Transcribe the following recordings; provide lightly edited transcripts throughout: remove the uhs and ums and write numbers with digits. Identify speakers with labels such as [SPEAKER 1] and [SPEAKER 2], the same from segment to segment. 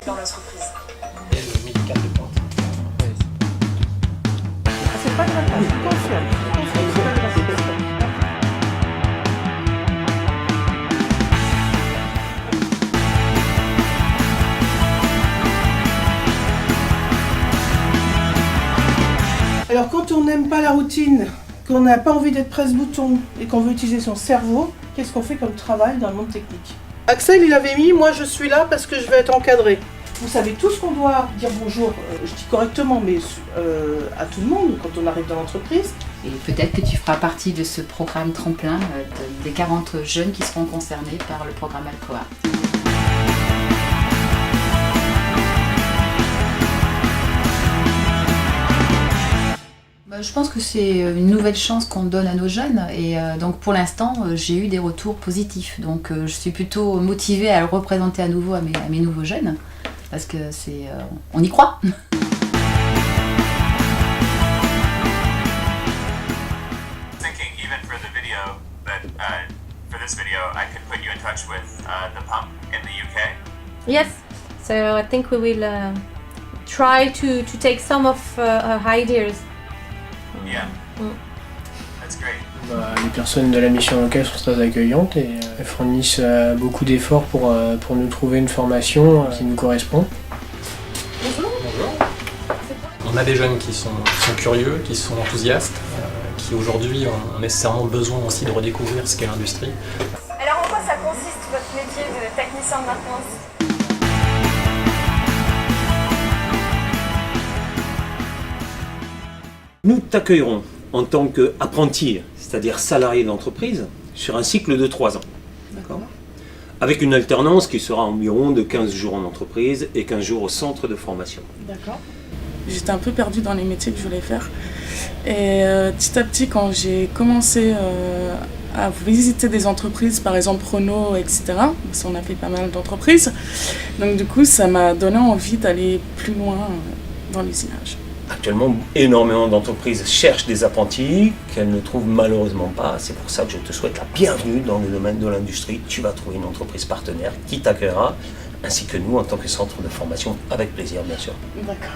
[SPEAKER 1] dans l'entreprise.
[SPEAKER 2] Et le médical de pointe.
[SPEAKER 3] C'est pas grave, je suis consciente. C'est pas grave. Alors quand on n'aime pas la routine, qu'on n'a pas envie d'être presse-bouton et qu'on veut utiliser son cerveau, qu'est-ce qu'on fait comme travail dans le monde technique? Axel, il avait mis « Moi je suis là parce que je vais être encadré ». Vous savez tous qu'on doit dire bonjour, je dis correctement, mais à tout le monde quand on arrive dans l'entreprise.
[SPEAKER 4] Et peut-être que tu feras partie de ce programme tremplin des 40 jeunes qui seront concernés par le programme Alcoa. Je pense que c'est une nouvelle chance qu'on donne à nos jeunes et donc pour l'instant j'ai eu des retours positifs. Donc je suis plutôt motivée à le représenter à nouveau à mes nouveaux jeunes parce que on y croit.
[SPEAKER 5] For this video, I could put you in touch with the pump in the UK.
[SPEAKER 6] Yes, so I think we will try to take some of her ideas.
[SPEAKER 5] Yeah, that's great.
[SPEAKER 2] Les personnes de la mission locale sont très accueillantes et elles fournissent beaucoup d'efforts pour nous trouver une formation qui nous correspond.
[SPEAKER 7] Bonjour. On a des jeunes qui sont curieux, qui sont enthousiastes, qui aujourd'hui ont nécessairement besoin aussi de redécouvrir ce qu'est l'industrie.
[SPEAKER 1] Alors en quoi ça consiste votre métier de technicien de maintenance?
[SPEAKER 8] Nous t'accueillerons en tant qu'apprenti, c'est-à-dire salarié d'entreprise, sur un cycle de 3 ans. D'accord. Avec une alternance qui sera environ de 15 jours en entreprise et 15 jours au centre de formation.
[SPEAKER 3] D'accord.
[SPEAKER 9] J'étais un peu perdue dans les métiers que je voulais faire. Et petit à petit, quand j'ai commencé à visiter des entreprises, par exemple Renault, etc., parce qu'on a fait pas mal d'entreprises, donc du coup, ça m'a donné envie d'aller plus loin dans l'usinage.
[SPEAKER 8] Actuellement, énormément d'entreprises cherchent des apprentis qu'elles ne trouvent malheureusement pas. C'est pour ça que je te souhaite la bienvenue dans le domaine de l'industrie. Tu vas trouver une entreprise partenaire qui t'accueillera, ainsi que nous en tant que centre de formation, avec plaisir bien sûr.
[SPEAKER 3] D'accord.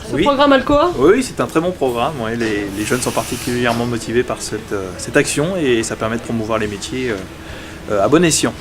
[SPEAKER 6] Ce programme Alcoa?
[SPEAKER 10] Oui, c'est un très bon programme. Ouais. Les jeunes sont particulièrement motivés par cette action et ça permet de promouvoir les métiers à bon escient.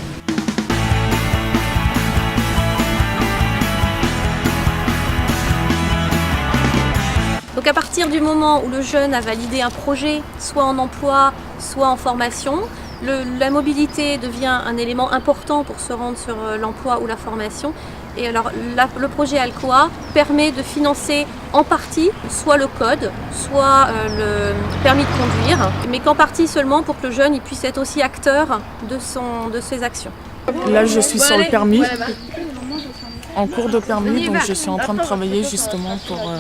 [SPEAKER 6] Donc à partir du moment où le jeune a validé un projet, soit en emploi, soit en formation, la mobilité devient un élément important pour se rendre sur l'emploi ou la formation. Et alors le projet Alcoa permet de financer en partie soit le code, soit le permis de conduire, mais qu'en partie seulement pour que le jeune il puisse être aussi acteur de ses actions.
[SPEAKER 9] Là, je suis sur le permis, en cours de permis, donc je suis en train de travailler justement pour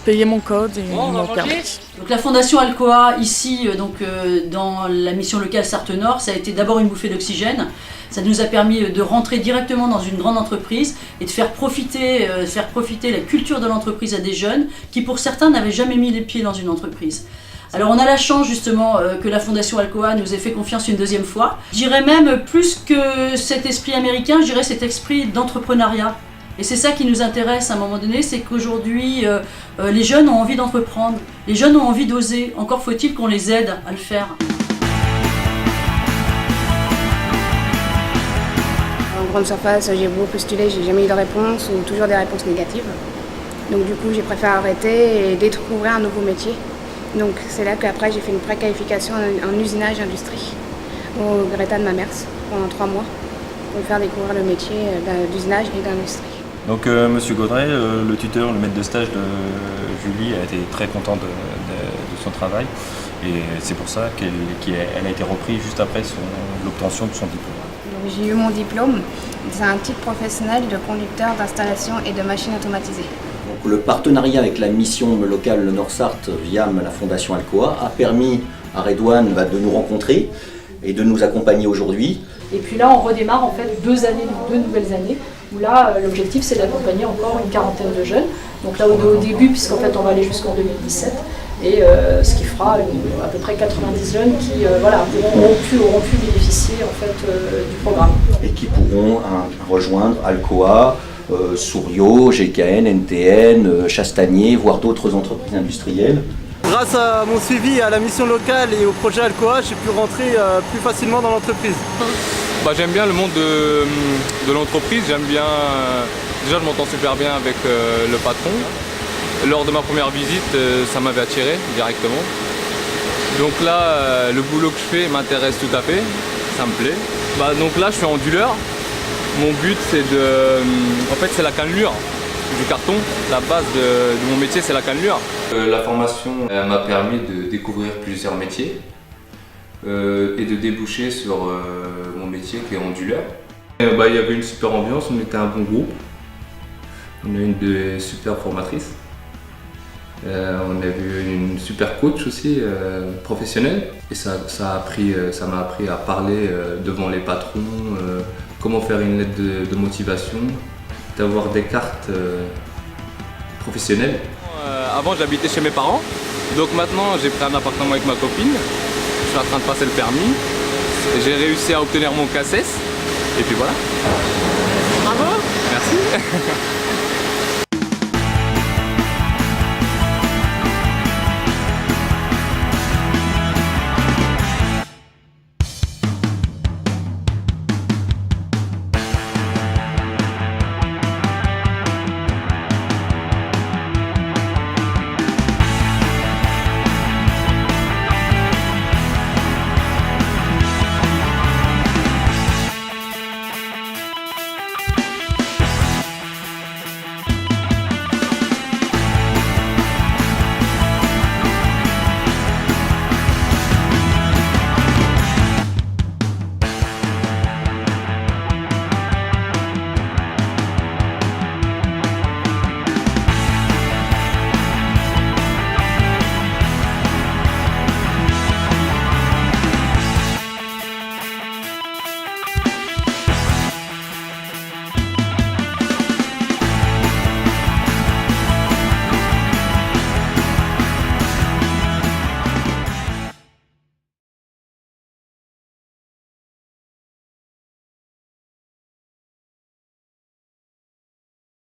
[SPEAKER 9] payer mon code et mon permis.
[SPEAKER 4] Donc la fondation Alcoa, ici dans la mission locale Sarthe-Nord, ça a été d'abord une bouffée d'oxygène. Ça nous a permis de rentrer directement dans une grande entreprise et de faire profiter la culture de l'entreprise à des jeunes qui pour certains n'avaient jamais mis les pieds dans une entreprise. Alors on a la chance justement que la fondation Alcoa nous ait fait confiance une deuxième fois. Je dirais même plus que cet esprit américain, je dirais cet esprit d'entrepreneuriat. Et c'est ça qui nous intéresse à un moment donné, c'est qu'aujourd'hui les jeunes ont envie d'entreprendre, les jeunes ont envie d'oser, encore faut-il qu'on les aide à le faire.
[SPEAKER 11] En grande surface, j'ai beau postuler, j'ai jamais eu de réponse ou toujours des réponses négatives. Donc du coup, j'ai préféré arrêter et découvrir un nouveau métier. Donc c'est là qu'après, j'ai fait une préqualification en usinage industrie au Greta de Mamers pendant 3 mois pour me faire découvrir le métier d'usinage et d'industrie.
[SPEAKER 10] Donc Monsieur Gaudret, le tuteur, le maître de stage de Julie a été très content de son travail et c'est pour ça qu'elle a été reprise juste après l'obtention de son diplôme.
[SPEAKER 11] J'ai eu mon diplôme, c'est un titre professionnel de conducteur d'installation et de machines automatisées.
[SPEAKER 12] Donc, le partenariat avec la mission locale Le Nord-Sarthe via la fondation Alcoa a permis à Redouane de nous rencontrer et de nous accompagner aujourd'hui.
[SPEAKER 13] Et puis là on redémarre en fait 2 nouvelles années où là l'objectif c'est d'accompagner encore une quarantaine de jeunes. Donc là au début puisqu'en fait on va aller jusqu'en 2017 et ce qui fera à peu près 90 jeunes qui auront pu bénéficier en fait du programme.
[SPEAKER 12] Et qui pourront rejoindre Alcoa Souriau, GKN, NTN, Chastanier, voire d'autres entreprises industrielles.
[SPEAKER 14] Grâce à mon suivi et à la mission locale et au projet Alcoa, j'ai pu rentrer plus facilement dans l'entreprise.
[SPEAKER 15] J'aime bien le monde de l'entreprise, j'aime bien... déjà je m'entends super bien avec le patron. Lors de ma première visite, ça m'avait attiré directement. Donc là, le boulot que je fais m'intéresse tout à fait, ça me plaît. Donc là, je suis onduleur. Mon but, c'est en fait, c'est la cannelure du carton. La base de mon métier, c'est la cannelure.
[SPEAKER 16] La formation m'a permis de découvrir plusieurs métiers et de déboucher sur mon métier qui est onduleur. Il y avait une super ambiance, on était un bon groupe. On a une des super formatrices. On a vu une super coach aussi, professionnelle. Et ça m'a appris à parler devant les patrons, comment faire une lettre de motivation, d'avoir des cartes professionnelles.
[SPEAKER 15] Avant j'habitais chez mes parents, donc maintenant j'ai pris un appartement avec ma copine. Je suis en train de passer le permis. J'ai réussi à obtenir mon CACES. Et puis voilà. Bravo! Merci!